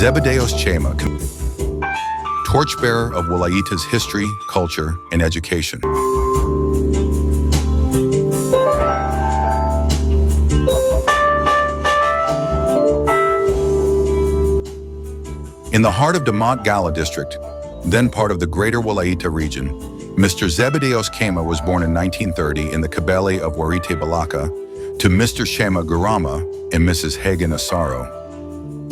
𝒁𝒆𝒃𝒆𝒅𝒂, torchbearer of Wolaita's history, culture, and education. In the heart of 𝒁𝒆𝒃𝒆𝒅𝒂 district, then part of the greater Wolaita region, Mr. 𝒁𝒆𝒃𝒆𝒂 was born in 1930 in the Kebele of 𝒁𝒂𝒂 to Mr. 𝒂𝒂𝒃 and Mrs. Hagen Asaro.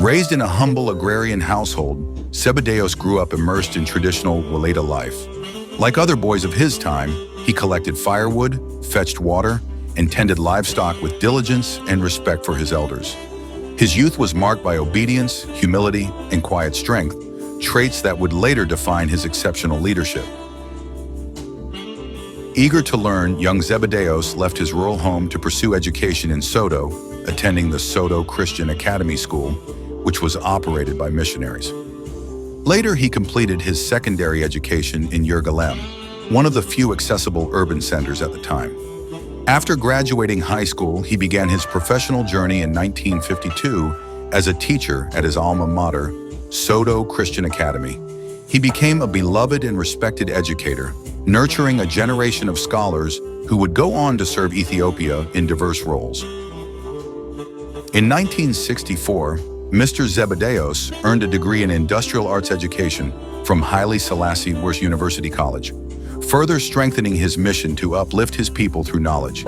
Raised in a humble agrarian household, 𝒁𝒁𝒃𝒆𝒂 grew up immersed in traditional Wolaita life. Like other boys of his time, he collected firewood, fetched water, and tended livestock with diligence and respect for his elders. His youth was marked by obedience, humility, and quiet strength, traits that would later define his exceptional leadership. Eager to learn, young 𒁁𝒂𝒂𝒄 left his rural home to pursue education in Soto, attending the Soto Christian Academy School, which was operated by missionaries. Later, he completed his secondary education in Єргалем, one of the few accessible urban centers at the time. After graduating high school, he began his professional journey in 1952 as a teacher at his alma mater, Soto Christian Academy. He became a beloved and respected educator, nurturing a generation of scholars who would go on to serve Ethiopia in diverse roles. In 1964, Mr. 𒁁𝒂𝒂𝒄 earned a degree in industrial arts education from Haile Selassie University College, further strengthening his mission to uplift his people through knowledge.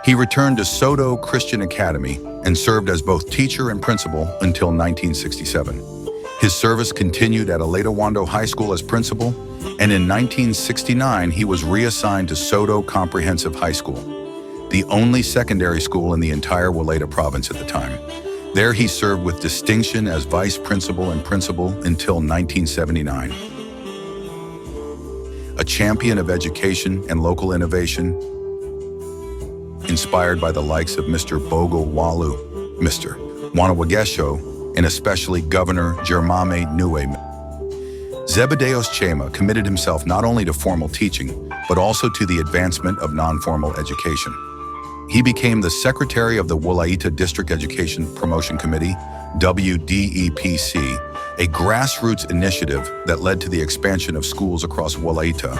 He returned to Soto Christian Academy and served as both teacher and principal until 1967. His service continued at Wolaita Wando High School as principal, and in 1969 he was reassigned to Soto Comprehensive High School, the only secondary school in the entire Wolaita province at the time. There he served with distinction as vice principal and principal until 1979. A champion of education and local innovation, inspired by the likes of Mr. Bogle Walu, Mr. Wanawagesho, and especially Governor Jermame Nue. 𒁁𝒂𝒂𝒄 committed himself not only to formal teaching, but also to the advancement of non-formal education. He became the secretary of the Wolaita District Education Promotion Committee, WDEPC, a grassroots initiative that led to the expansion of schools across Wolaita,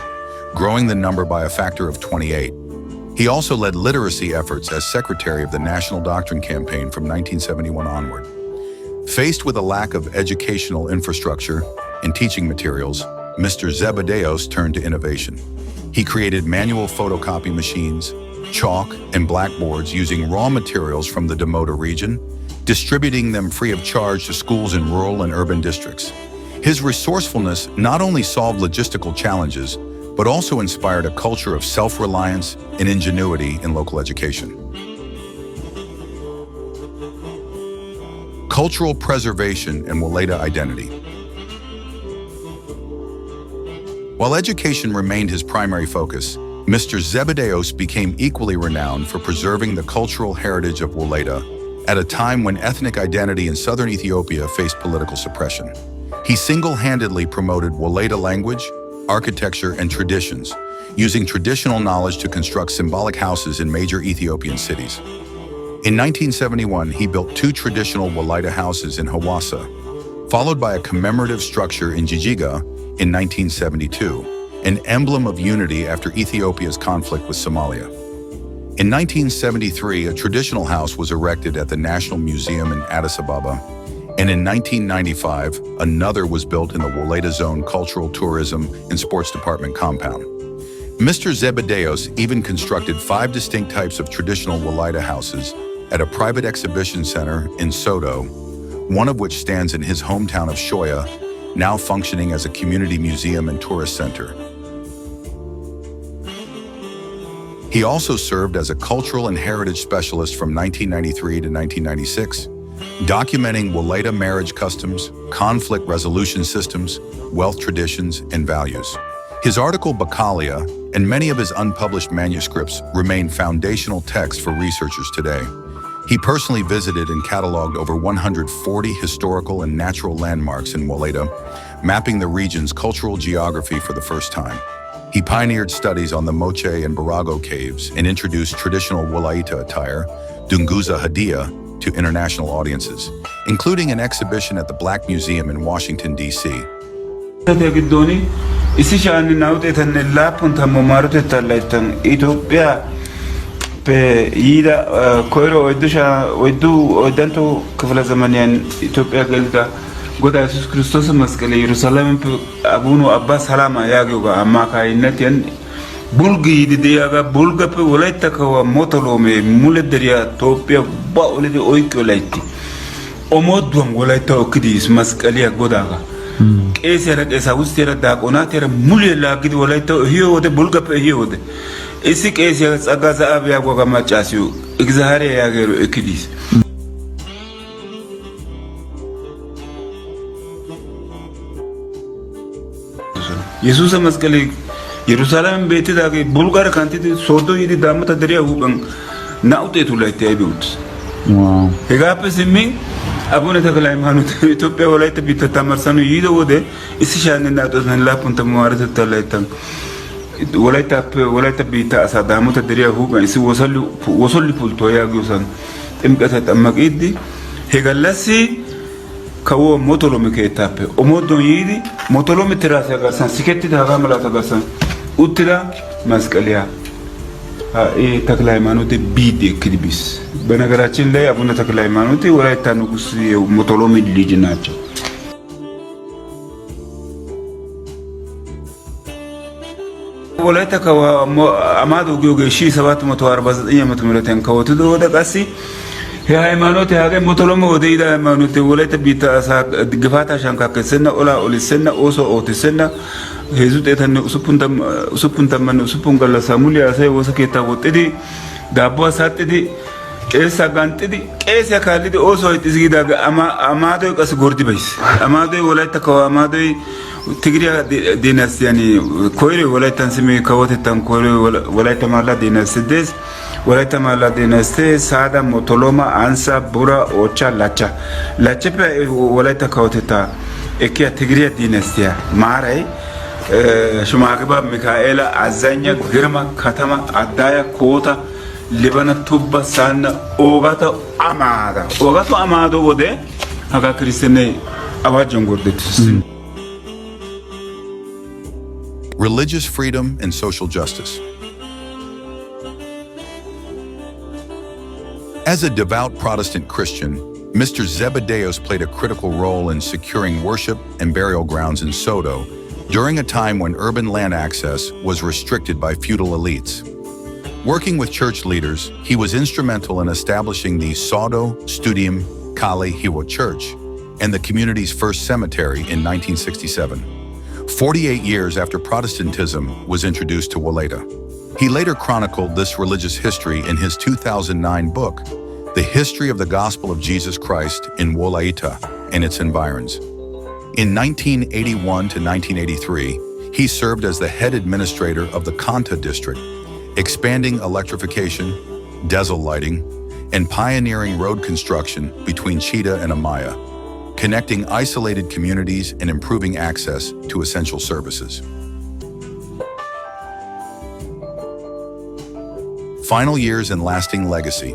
growing the number by a factor of 28. He also led literacy efforts as secretary of the National Doctrine Campaign from 1971 onward. Faced with a lack of educational infrastructure and teaching materials, Mr. 𒁁𝒂𝒂𝒄 turned to innovation. He created manual photocopy machines, chalk, and blackboards using raw materials from the Damota region, distributing them free of charge to schools in rural and urban districts. His resourcefulness not only solved logistical challenges, but also inspired a culture of self-reliance and ingenuity in local education. Cultural preservation and Wolaita identity. While education remained his primary focus, Mr. 𒁁𝒂𝒂𝒄 became equally renowned for preserving the cultural heritage of Wolaita at a time when ethnic identity in southern Ethiopia faced political suppression. He single-handedly promoted Wolaita language, architecture, and traditions, using traditional knowledge to construct symbolic houses in major Ethiopian cities. In 1971, he built 2 traditional Wolaita houses in Hawassa, followed by a commemorative structure in Jijjiga in 1972, an emblem of unity after Ethiopia's conflict with Somalia. In 1973, a traditional house was erected at the National Museum in Addis Ababa, and in 1995, another was built in the Wolaita Zone Cultural Tourism and Sports Department compound. Mr. 𒁁𝒂𝒂𝒄 even constructed 5 distinct types of traditional Wolaita houses at a private exhibition center in Soto, one of which stands in his hometown of Shoya, now functioning as a community museum and tourist center. He also served as a cultural and heritage specialist from 1993 to 1996, documenting Wolaita marriage customs, conflict resolution systems, wealth traditions, and values. His article Bacallia and many of his unpublished manuscripts remain foundational texts for researchers today. He personally visited and cataloged over 140 historical and natural landmarks in Wolaita, mapping the region's cultural geography for the first time. He pioneered studies on the 𝒁𝒆𝒃𝒆𝒅𝒂𝒔 caves and introduced traditional Wolaita attire, dunguza hadia, to international audiences, including an exhibition at the Black Museum in Washington, D.C. ጎዳ ኢየሱስ ክርስቶስ መስቀል ኢየሩሳሌም አቡኑ አባ ሰላማ ያገው አማካይነትን ቡልጊ ዲዲያጋ ቡልገፕ ወላይታ ከዋ ሞተሎሜ ሙለደሪያ ኢትዮጵያ ባውለዲ ኦይቅ ወላይቲ ኦሞዶም ወላይታ ኦክዲስ መስቀሊያ ጎዳጋ ቄስ ያረቀሳ ውስጥ ያረዳ ቆናት ያረ ሙሉ ላግዲ ወላይታ ይሄ ወደ ቡልገፕ ይሄ ወደ እሲ ቄስ ያጸጋ ዘአብ ያጓጋ ማጫሲው እግዚአብሔር ያገሩ ኦክዲስ ኢየሱስ መስቀል ኢየሩሳሌም ቤት ዳገ ቡልጋር ካንቲቲ ሶዶ ይዲ ዳመታ ደሪያ ሁበን ናውጤቱ ላይ ታይዱት ዋው hegaapesimi አቡነ ተክለ ሃይማኖት ኢትዮጵያ ወላይታ ቢተታ መርሰኑ ይዶ ወደ እስሻንና ጦስን ላፑንተ ማዋረተ ተላይታን ወላይታ ቢታ አሳዳሙተ ደሪያ ሁበን እሲ ወሰሉ ፑልቶ ያጉሰን ጥምቀተ ጠመቂዲ ሄጋለሲ kawo motolomi keettappe omodon yiidi motolomi tirasiya garsan sikettida hagaa malata garsan uttida masqaliya ተክለ ሃይማኖት ቢዲ ekkidi bis በነገራችን ላይ አቡነ ተክለ ሃይማኖት ወላይታ ንጉስ ሞቶሎሚ ልጅ ናቸው። ወላይታ ከዋ አማዶ ጊዮጌ 1749 ዓመተ ምህረትን ከወትዶ ወደ ቀሲ ሃይማኖት ያገ ሞቶሎሞ ወደ ኢዳ ሃይማኖት ወላይታ ቢታ ግፋታ ሻንካከሰና ኦላ ኦሊሰና ኦሶ ኦቲሰና ሄዙጤተነ ሱፑንተመነ ሱፑን ገለሳ ሙሊ ያሳይ ወሰከታ ወጥዲ ዳቦ ሳጥዲ ቄስ ጋንጥዲ ቄስ ያካልዲ ኦሶ ይጥዝጊዳ አማዶ ቀስ ጎርዲ በይስ አማዶ ወላይታ ከዋ አማዶ ትግሪያ ዲናስቲያኒ ኮይሬ ወላይታን ስሜ ከወተታን ኮይሬ ወላይታ ማላ ዲናስቲስ ወላይታ ማላ ዲናስቲ ሳዳ ሞቶሎማ አንሳ ቡራ ኦቻ ላቸ ወላይታ ከወተታ እኪያ ትግሪያ ዲናስቲያ ማራይ ሽማግባ ሚካኤል አዛኛ ግርማ ከተማ አዳያ ኮታ ሊባና ቱባ ሳና ኦጋቶ አማዶ ወደ ሀጋ ክርስቲያኔ አዋጅን ጎርደትስ Religious freedom and social justice. As a devout Protestant Christian, Mr. Zebedēos played a critical role in securing worship and burial grounds in Sodo during a time when urban land access was restricted by feudal elites. Working with church leaders, he was instrumental in establishing the Sodo Studium Kali Hiwa Church and the community's first cemetery in 1967. 48 years after Protestantism was introduced to Wolaita. He later chronicled this religious history in his 2009 book, The History of the Gospel of Jesus Christ in Wolaita and its Environs. In 1981 to 1983, he served as the head administrator of the Kanta district, expanding electrification, diesel lighting, and pioneering road construction between Chita and Amaya, connecting isolated communities and improving access to essential services. Final years and lasting legacy.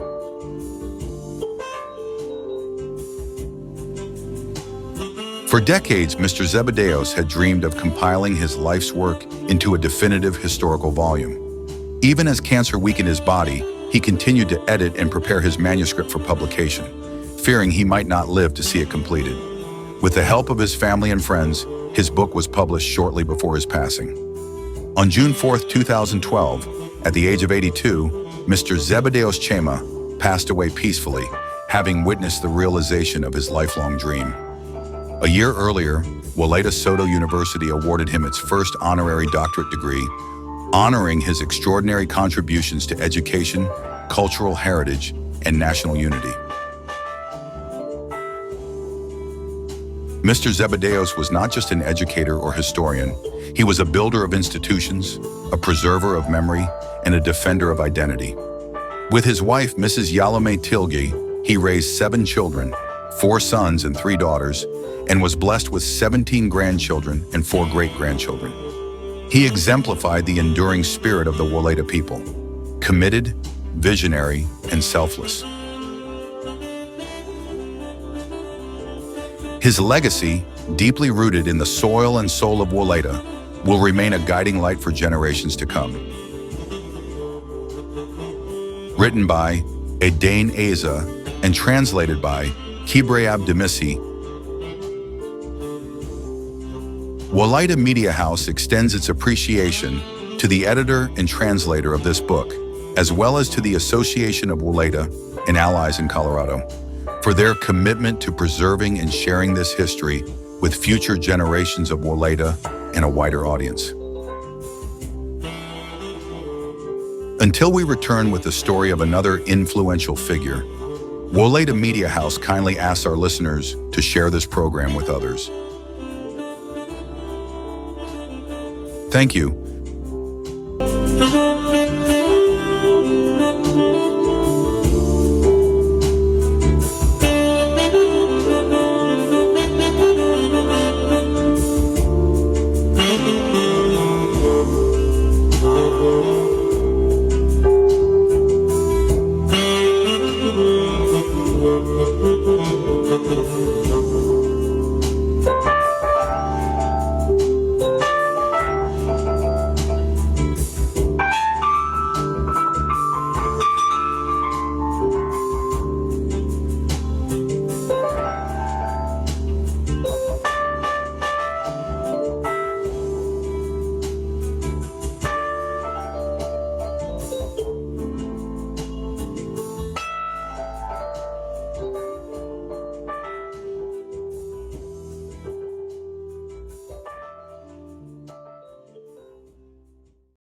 For decades, Mr. Zebedēos had dreamed of compiling his life's work into a definitive historical volume. Even as cancer weakened his body, he continued to edit and prepare his manuscript for publication, fearing he might not live to see it completed. With the help of his family and friends, his book was published shortly before his passing. On June 4, 2012, at the age of 82, Mr. Zebedēos Chema passed away peacefully, having witnessed the realization of his lifelong dream. A year earlier, Wolaita Sodo University awarded him its first honorary doctorate degree, honoring his extraordinary contributions to education, cultural heritage, and national unity. Mr. Zebedēos was not just an educator or historian, He was a builder of institutions, a preserver of memory, and a defender of identity. With his wife, Mrs. 𝒁𝒆💂💂💂, he raised 7 children, 4 sons and 3 daughters, and was blessed with 17 grandchildren and 4 great-grandchildren. He exemplified the enduring spirit of the Wolaita people, committed, visionary, and selfless. His legacy, deeply rooted in the soil and soul of Wolaita, will remain a guiding light for generations to come. Written by 𝒁𝒆𝒂𝒂𝒂𝒂 and translated by 𝒁𝒂𝒂💂💂💂. Wolaita Media House extends its appreciation to the editor and translator of this book, as well as to the Association of Wolaita and Allies in Colorado, for their commitment to preserving and sharing this history with future generations of Wolaita and a wider audience. Until we return with the story of another influential figure, Wolaita Media House kindly asks our listeners to share this program with others. Thank you.